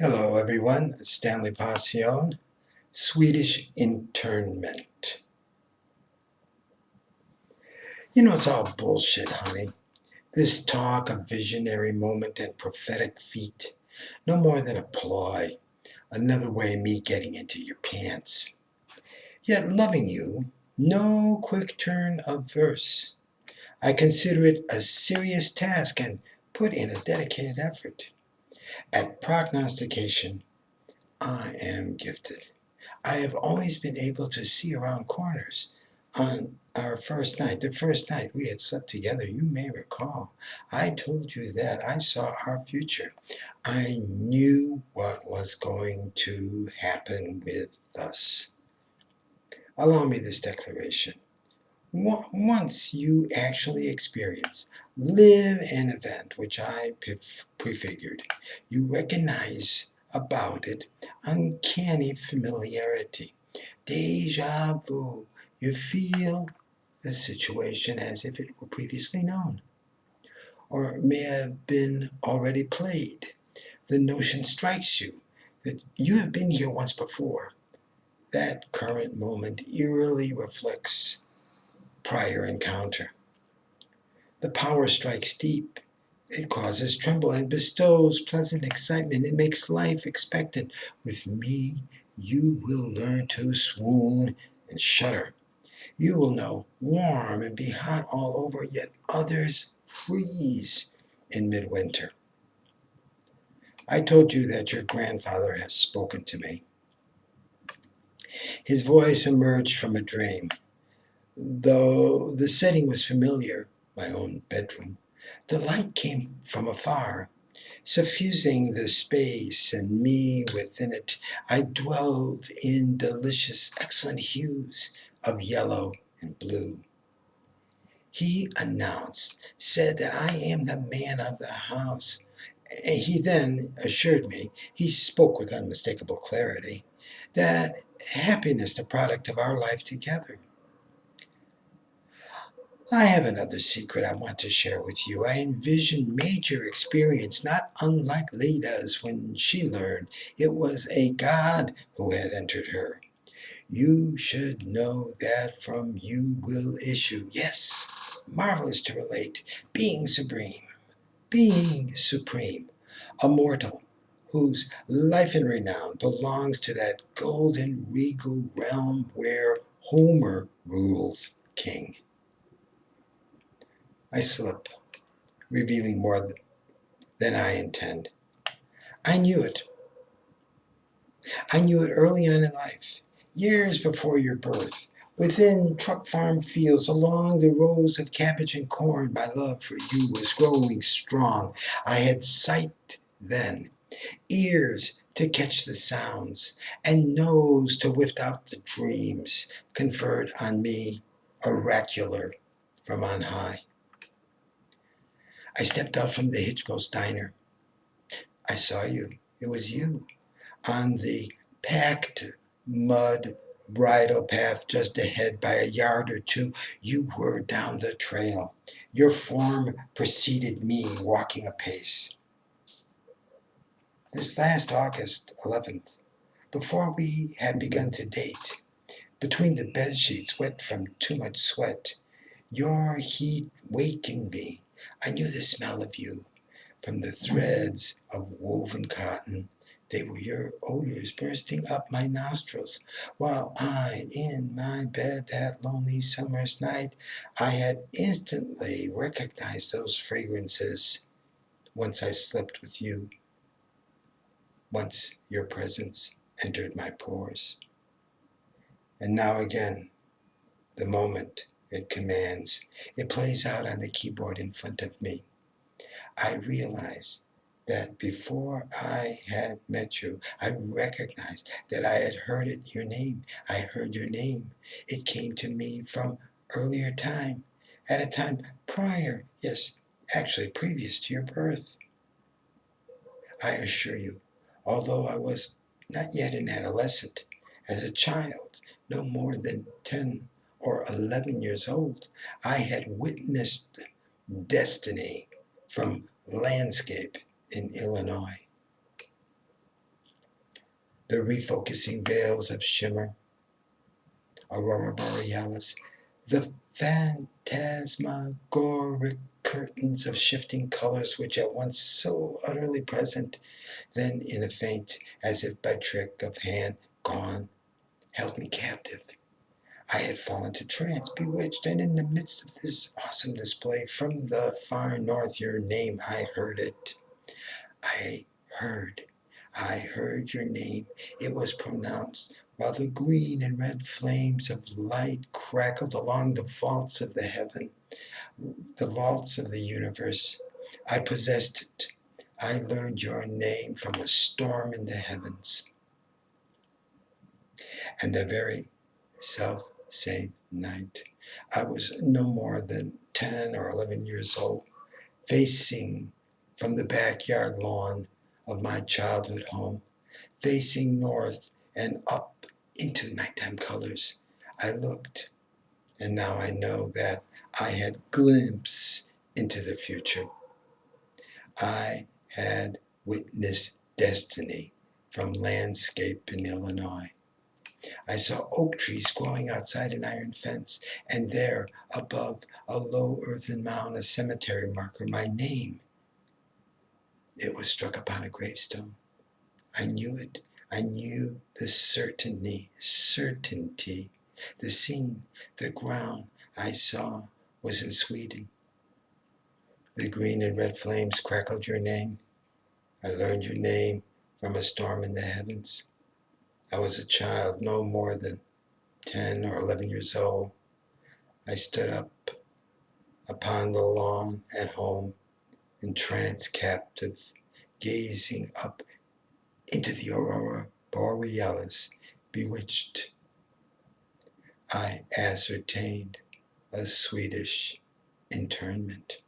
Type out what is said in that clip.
Hello everyone, it's Stanley Pacion, Swedish Internment. It's all bullshit, honey. This talk of visionary moment and prophetic feat, no more than a ploy, another way of me getting into your pants. Yet loving you, no quick turn of verse. I consider it a serious task and put in a dedicated effort. At prognostication, I am gifted. I have always been able to see around corners. On our the first night we had slept together, you may recall, I told you that I saw our future. I knew what was going to happen with us. Allow me this declaration. Once you actually experience, live an event which I prefigured, you recognize about it uncanny familiarity. Déjà vu. You feel the situation as if it were previously known, or may have been already played. The notion strikes you that you have been here once before. That current moment eerily reflects prior encounter. The power strikes deep. It causes tremble and bestows pleasant excitement. It makes life expectant. With me, you will learn to swoon and shudder. You will know warm and be hot all over, yet others freeze in midwinter. I told you that your grandfather has spoken to me. His voice emerged from a dream. Though the setting was familiar, my own bedroom, the light came from afar, suffusing the space and me within it. I dwelled in delicious, excellent hues of yellow and blue. He said that I am the man of the house. He then assured me, he spoke with unmistakable clarity, that happiness the product of our life together. I have another secret I want to share with you. I envisioned major experience, not unlike Leda's when she learned it was a god who had entered her. You should know that from you will issue, yes, marvelous to relate, being supreme, a mortal whose life and renown belongs to that golden regal realm where Homer rules king. I slip, revealing more than I intend. I knew it. I knew it early on in life, years before your birth. Within truck farm fields, along the rows of cabbage and corn, my love for you was growing strong. I had sight then, ears to catch the sounds, and nose to whiff out the dreams conferred on me, oracular from on high. I stepped out from the Hitchpost diner. I saw you. It was you. On the packed mud bridle path just ahead by a yard or two, you were down the trail. Your form preceded me, walking apace. This last August 11th, before we had begun to date, between the bed sheets wet from too much sweat, your heat wakened me. I knew the smell of you from the threads of woven cotton. They were your odors bursting up my nostrils, while I, in my bed that lonely summer's night, I had instantly recognized those fragrances. Once I slept with you, once your presence entered my pores. And now again, the moment it commands, it plays out on the keyboard in front of me. I realize that before I had met you, I recognized that I had heard your name. I heard your name. It came to me from earlier time, at a time prior, yes, actually previous to your birth. I assure you, although I was not yet an adolescent, as a child, no more than 10 or 11 years old, I had witnessed destiny from landscape in Illinois. the refocusing veils of shimmer, aurora borealis, the phantasmagoric curtains of shifting colors which at once so utterly present, then in a faint, as if by trick of hand gone, held me captive. I had fallen to trance, bewitched, and in the midst of this awesome display, from the far north your name I heard it. I heard, I heard your name. It was pronounced, while the green and red flames of light crackled along the vaults of the heaven, the vaults of the universe. I possessed it. I learned your name from a storm in the heavens. And the very self same night, I was no more than 10 or 11 years old, facing from the backyard lawn of my childhood home, facing north and up into nighttime colors. I looked, and now I know that I had glimpsed into the future. I had witnessed destiny from landscape in Illinois. I saw oak trees growing outside an iron fence, and there, above a low earthen mound, a cemetery marker, my name. It was struck upon a gravestone. I knew it. I knew the certainty. The scene, the ground I saw was in Sweden. The green and red flames crackled your name. I learned your name from a storm in the heavens. I was a child, no more than 10 or 11 years old. I stood up upon the lawn at home, entranced, captive, gazing up into the aurora borealis, bewitched. I ascertained a Swedish internment.